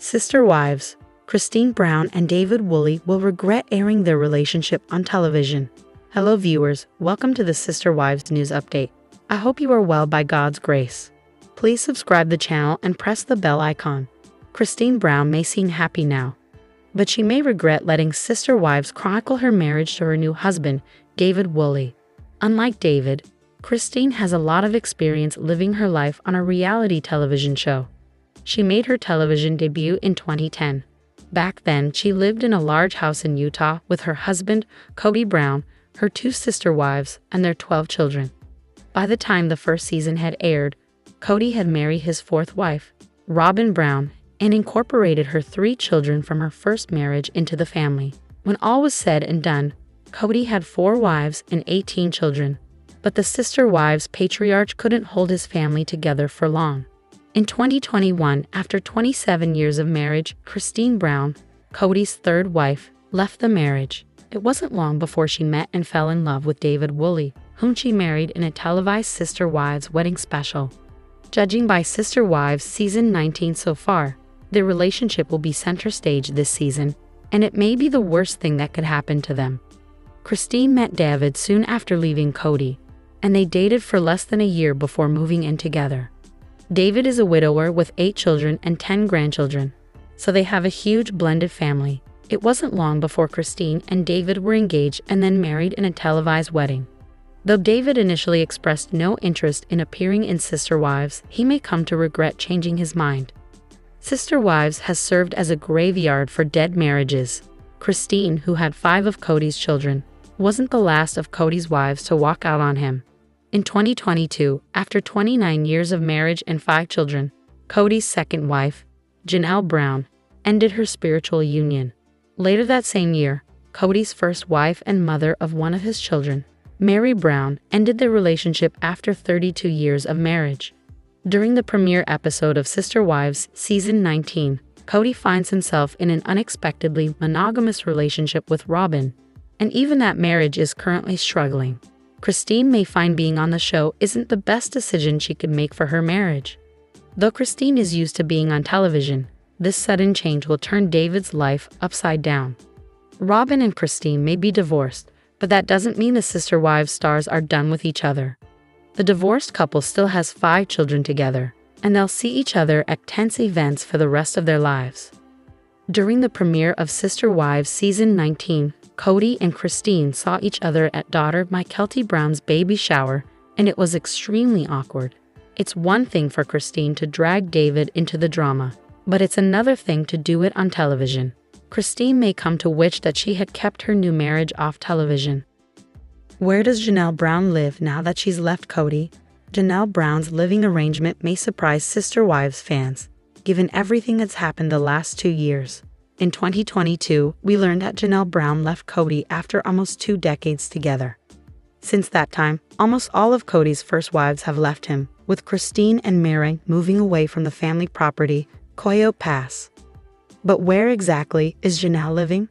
Sister wives, Christine Brown and David Woolley will regret airing their relationship on television. Hello viewers, welcome to the Sister Wives News Update. I hope you are well by God's grace. Please subscribe the channel and press the bell icon. Christine Brown may seem happy now, but she may regret letting sister wives chronicle her marriage to her new husband, David Woolley. Unlike David, Christine has a lot of experience living her life on a reality television show. She made her television debut in 2010. Back then, she lived in a large house in Utah with her husband, Kody Brown, her two sister wives, and their 12 children. By the time the first season had aired, Kody had married his fourth wife, Robyn Brown, and incorporated her 3 children from her first marriage into the family. When all was said and done, Kody had 4 wives and 18 children. But the sister wives patriarch couldn't hold his family together for long. In 2021, after 27 years of marriage, Christine Brown, Kody's third wife, left the marriage. It wasn't long before she met and fell in love with David Woolley, whom she married in a televised Sister Wives wedding special. Judging by Sister Wives Season 19 so far, their relationship will be center stage this season, and it may be the worst thing that could happen to them. Christine met David soon after leaving Kody, and they dated for less than a year before moving in together. David is a widower with 8 children and 10 grandchildren, so they have a huge blended family. It wasn't long before Christine and David were engaged and then married in a televised wedding. Though David initially expressed no interest in appearing in Sister Wives, he may come to regret changing his mind. Sister Wives has served as a graveyard for dead marriages. Christine, who had 5 of Kody's children, wasn't the last of Kody's wives to walk out on him. In 2022, after 29 years of marriage and 5 children, Kody's second wife, Janelle Brown, ended her spiritual union. Later that same year, Kody's first wife and mother of one of his children, Mary Brown, ended their relationship after 32 years of marriage. During the premiere episode of Sister Wives Season 19, Kody finds himself in an unexpectedly monogamous relationship with Robyn, and even that marriage is currently struggling. Christine may find being on the show isn't the best decision she could make for her marriage. Though Christine is used to being on television, this sudden change will turn David's life upside down. Robyn and Christine may be divorced, but that doesn't mean the Sister Wives stars are done with each other. The divorced couple still has 5 children together, and they'll see each other at tense events for the rest of their lives. During the premiere of Sister Wives Season 19, Kody and Christine saw each other at daughter Kody Brown's baby shower, and it was extremely awkward. It's one thing for Christine to drag David into the drama, but it's another thing to do it on television. Christine may come to wish that she had kept her new marriage off television. Where does Janelle Brown live now that she's left Kody? Janelle Brown's living arrangement may surprise Sister Wives fans, given everything that's happened the last 2 years. In 2022, we learned that Janelle Brown left Kody after almost 2 decades together. Since that time, almost all of Kody's first wives have left him, with Christine and Mary moving away from the family property, Coyote Pass. But where exactly is Janelle living?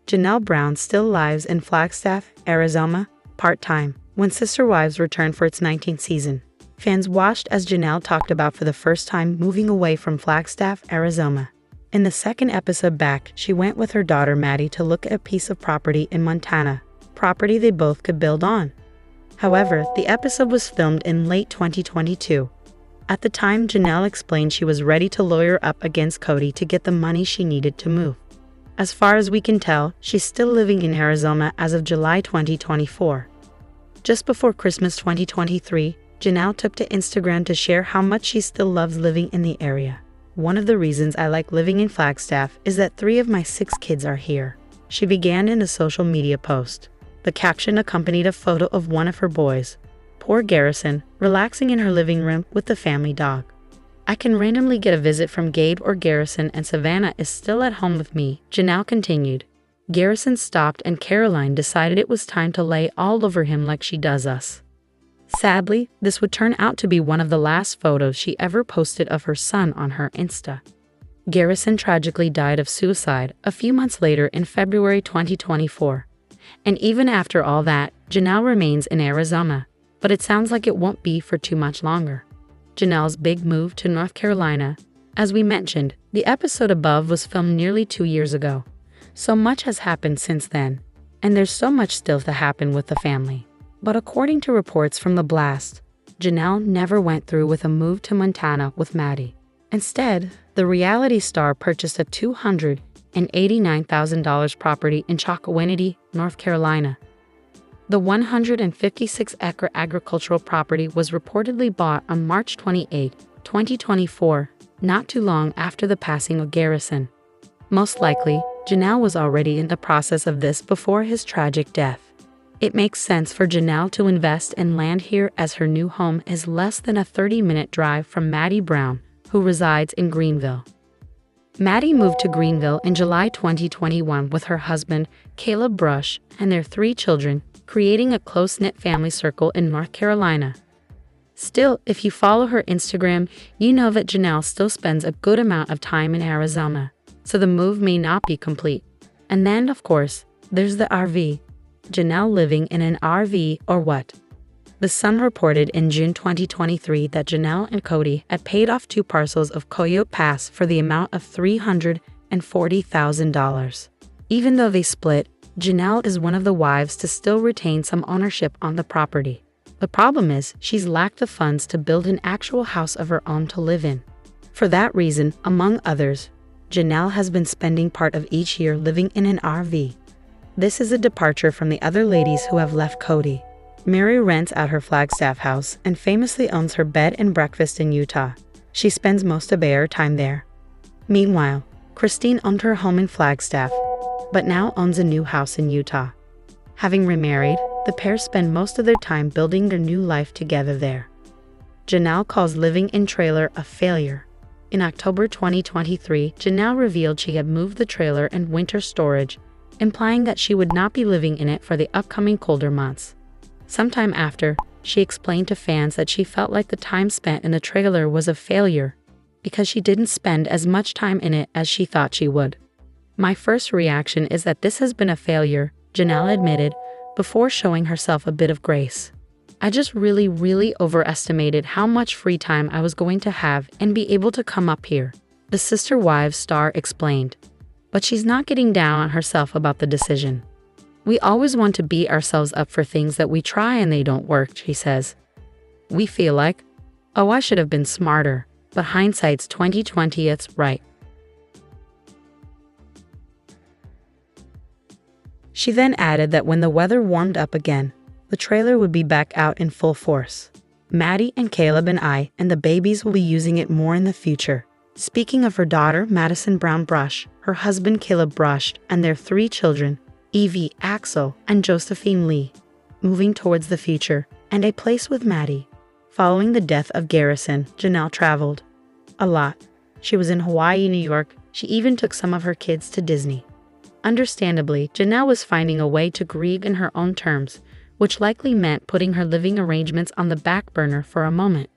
Janelle Brown still lives in Flagstaff, Arizona, part-time. When Sister Wives returned for its 19th season, fans watched as Janelle talked about for the first time moving away from Flagstaff, Arizona. In the second episode back, she went with her daughter Maddie to look at a piece of property in Montana, property they both could build on. However, the episode was filmed in late 2022. At the time, Janelle explained she was ready to lawyer up against Kody to get the money she needed to move. As far as we can tell, she's still living in Arizona as of July 2024. Just before Christmas 2023, Janelle took to Instagram to share how much she still loves living in the area. One of the reasons I like living in Flagstaff is that 3 of my 6 kids are here, she began in a social media post. The caption accompanied a photo of one of her boys, poor Garrison, relaxing in her living room with the family dog. I can randomly get a visit from Gabe or Garrison and Savannah is still at home with me, Janelle continued. Garrison stopped and Caroline decided it was time to lay all over him like she does us. Sadly, this would turn out to be one of the last photos she ever posted of her son on her Insta. Garrison tragically died of suicide a few months later in February 2024. And even after all that, Janelle remains in Arizona, but it sounds like it won't be for too much longer. Janelle's big move to North Carolina, As we mentioned, the episode above was filmed nearly 2 years ago. So much has happened since then, and there's so much still to happen with the family. But according to reports from The Blast, Janelle never went through with a move to Montana with Maddie. Instead, the reality star purchased a $289,000 property in Chocowinity, North Carolina. The 156-acre agricultural property was reportedly bought on March 28, 2024, not too long after the passing of Garrison. Most likely, Janelle was already in the process of this before his tragic death. It makes sense for Janelle to invest in land here as her new home is less than a 30-minute drive from Kody Brown, who resides in Greenville. Maddie moved to Greenville in July 2021 with her husband, Caleb Brush, and their 3 children, creating a close-knit family circle in North Carolina. Still, if you follow her Instagram, you know that Janelle still spends a good amount of time in Arizona, so the move may not be complete. And then, of course, there's the RV. Janelle living in an RV or what? The Sun reported in June 2023 that Janelle and Kody had paid off 2 parcels of Coyote Pass for the amount of $340,000. Even though they split, Janelle is one of the wives to still retain some ownership on the property. The problem is, she's lacked the funds to build an actual house of her own to live in. For that reason, among others, Janelle has been spending part of each year living in an RV. This is a departure from the other ladies who have left Kody. Mary rents out her Flagstaff house and famously owns her bed and breakfast in Utah. She spends most of her time there. Meanwhile, Christine owned her home in Flagstaff, but now owns a new house in Utah. Having remarried, the pair spend most of their time building their new life together there. Janelle calls living in trailer a failure. In October 2023, Janelle revealed she had moved the trailer in winter storage, implying that she would not be living in it for the upcoming colder months. Sometime after, she explained to fans that she felt like the time spent in the trailer was a failure because she didn't spend as much time in it as she thought she would. "My first reaction is that this has been a failure," Janelle admitted, before showing herself a bit of grace. "I just really overestimated how much free time I was going to have and be able to come up here," the Sister Wives star explained. But she's not getting down on herself about the decision. "We always want to beat ourselves up for things that we try and they don't work," she says. "We feel like, oh, I should have been smarter, but hindsight's 20/20, it's right." She then added that when the weather warmed up again, the trailer would be back out in full force. "Maddie and Caleb and I and the babies will be using it more in the future." Speaking of her daughter, Madison Brown Brush, her husband Caleb Brush, and their 3 children, Evie, Axel, and Josephine Lee, moving towards the future and a place with Maddie. Following the death of Garrison, Janelle traveled a lot. She was in Hawaii, New York. She even took some of her kids to Disney. Understandably, Janelle was finding a way to grieve in her own terms, which likely meant putting her living arrangements on the back burner for a moment.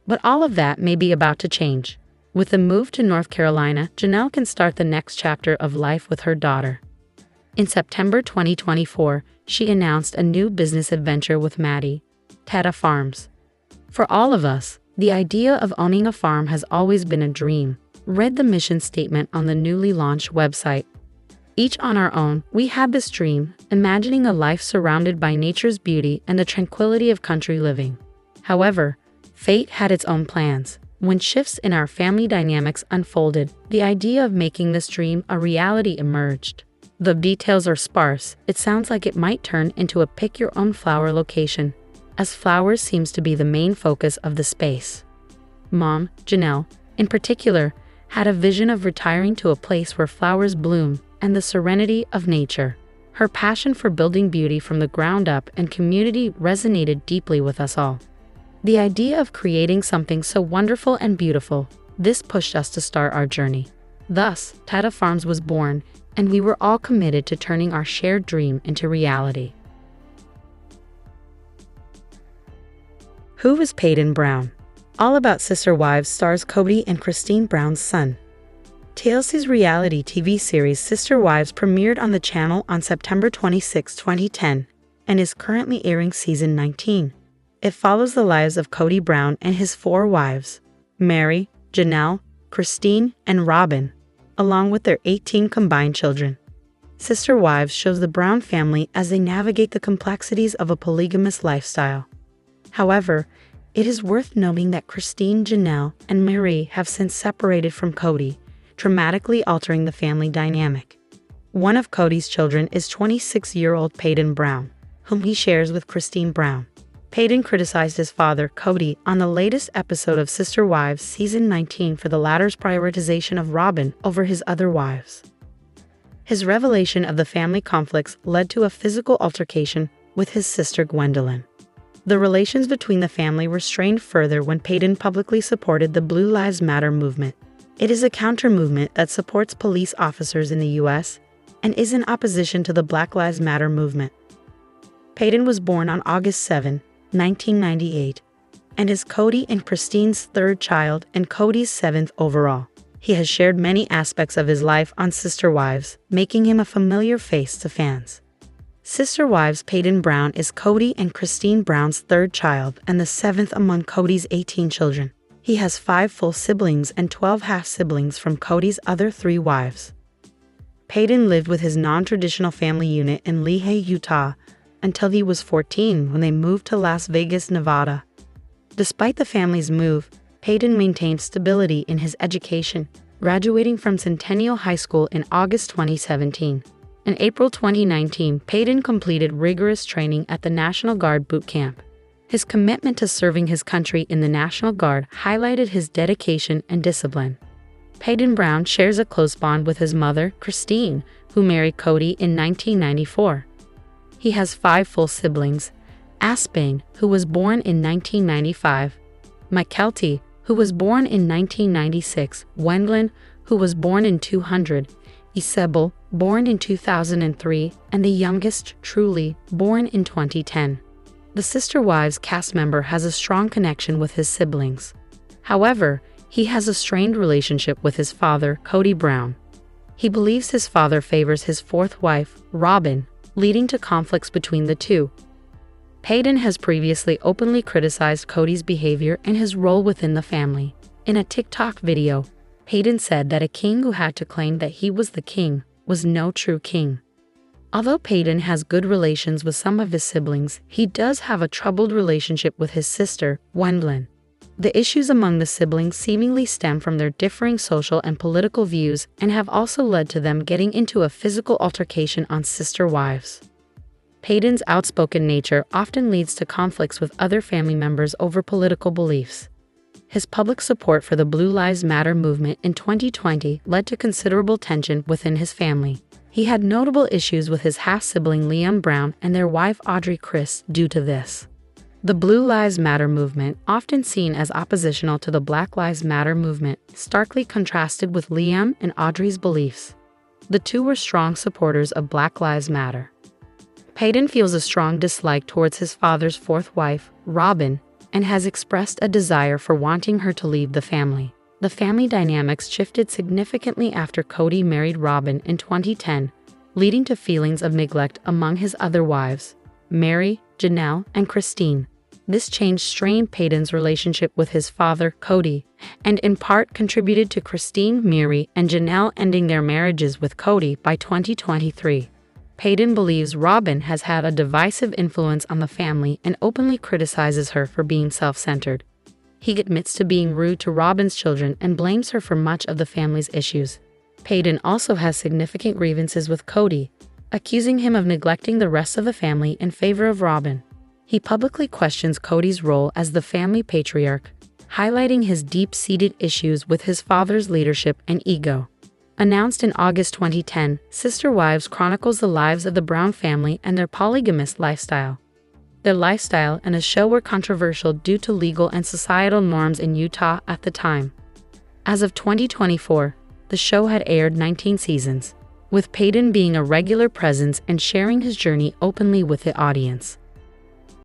But all of that may be about to change. With the move to North Carolina, Janelle can start the next chapter of life with her daughter. In September 2024, she announced a new business adventure with Maddie, Tata Farms. "For all of us, the idea of owning a farm has always been a dream," read the mission statement on the newly launched website. "Each on our own, we had this dream, imagining a life surrounded by nature's beauty and the tranquility of country living. However, fate had its own plans. When shifts in our family dynamics unfolded, the idea of making this dream a reality emerged. Though details are sparse, it sounds like it might turn into a pick-your-own-flower location, as flowers seems to be the main focus of the space." Mom, Janelle, in particular, had a vision of retiring to a place where flowers bloom and the serenity of nature. Her passion for building beauty from the ground up and community resonated deeply with us all. "The idea of creating something so wonderful and beautiful, this pushed us to start our journey. Thus, Tata Farms was born, and we were all committed to turning our shared dream into reality." Who is Peyton Brown? All About Sister Wives stars Kody and Christine Brown's son. TLC's reality TV series Sister Wives premiered on the channel on September 26, 2010, and is currently airing season 19. It follows the lives of Kody Brown and his 4 wives, Mary, Janelle, Christine and Robyn, along with their 18 combined children. Sister Wives shows the Brown family as they navigate the complexities of a polygamous lifestyle. However, it is worth noting that Christine, Janelle, and Marie have since separated from Kody, dramatically altering the family dynamic. One of Kody's children is 26-year-old Kody Brown, whom he shares with Christine Brown. Kody criticized his father, Kody, on the latest episode of Sister Wives Season 19 for the latter's prioritization of Robyn over his other wives. His revelation of the family conflicts led to a physical altercation with his sister Gwendolyn. The relations between the family were strained further when Kody publicly supported the Blue Lives Matter movement. It is a counter-movement that supports police officers in the U.S. and is in opposition to the Black Lives Matter movement. Kody was born on August 7, 1998, and is Kody and Christine's third child and Kody's seventh overall. He has shared many aspects of his life on Sister Wives, making him a familiar face to fans. Sister Wives Kody Brown is Kody and Christine Brown's third child and the seventh among Kody's 18 children. He has 5 full siblings and 12 half-siblings from Kody's other 3 wives. Kody lived with his non-traditional family unit in Lehi, Utah, until he was 14 when they moved to Las Vegas, Nevada. Despite the family's move, Kody maintained stability in his education, graduating from Centennial High School in August 2017. In April 2019, Kody completed rigorous training at the National Guard boot camp. His commitment to serving his country in the National Guard highlighted his dedication and discipline. Kody Brown shares a close bond with his mother, Christine, who married Kody in 1994. He has 5 full siblings: Asbane, who was born in 1995, Mykelti, who was born in 1996, Gwendolyn, who was born in 200, Isabel, born in 2003, and the youngest, Truly, born in 2010. The Sister Wives cast member has a strong connection with his siblings. However, he has a strained relationship with his father, Kody Brown. He believes his father favors his 4th wife, Robyn, leading to conflicts between the two. Kody has previously openly criticized Kody's behavior and his role within the family. In a TikTok video, Kody said that a king who had to claim that he was the king was no true king. Although Kody has good relations with some of his siblings, he does have a troubled relationship with his sister, Gwendolyn. The issues among the siblings seemingly stem from their differing social and political views and have also led to them getting into a physical altercation on Sister Wives. Kody's outspoken nature often leads to conflicts with other family members over political beliefs. His public support for the Blue Lives Matter movement in 2020 led to considerable tension within his family. He had notable issues with his half-sibling Liam Brown and their wife Audrey Chris due to this. The Blue Lives Matter movement, often seen as oppositional to the Black Lives Matter movement, starkly contrasted with Liam and Audrey's beliefs. The two were strong supporters of Black Lives Matter. Kody feels a strong dislike towards his father's 4th wife, Robyn, and has expressed a desire for wanting her to leave the family. The family dynamics shifted significantly after Kody married Robyn in 2010, leading to feelings of neglect among his other wives, Mary, Janelle, and Christine. This change strained Kody's relationship with his father, Kody, and in part contributed to Christine, Mary, and Janelle ending their marriages with Kody by 2023. Kody believes Robyn has had a divisive influence on the family and openly criticizes her for being self-centered. He admits to being rude to Robyn's children and blames her for much of the family's issues. Kody also has significant grievances with Kody, accusing him of neglecting the rest of the family in favor of Robyn. He publicly questions Kody's role as the family patriarch, highlighting his deep-seated issues with his father's leadership and ego. Announced in August 2010, Sister Wives chronicles the lives of the Brown family and their polygamous lifestyle. Their lifestyle and a show were controversial due to legal and societal norms in Utah at the time. As of 2024, the show had aired 19 seasons, with Kody being a regular presence and sharing his journey openly with the audience.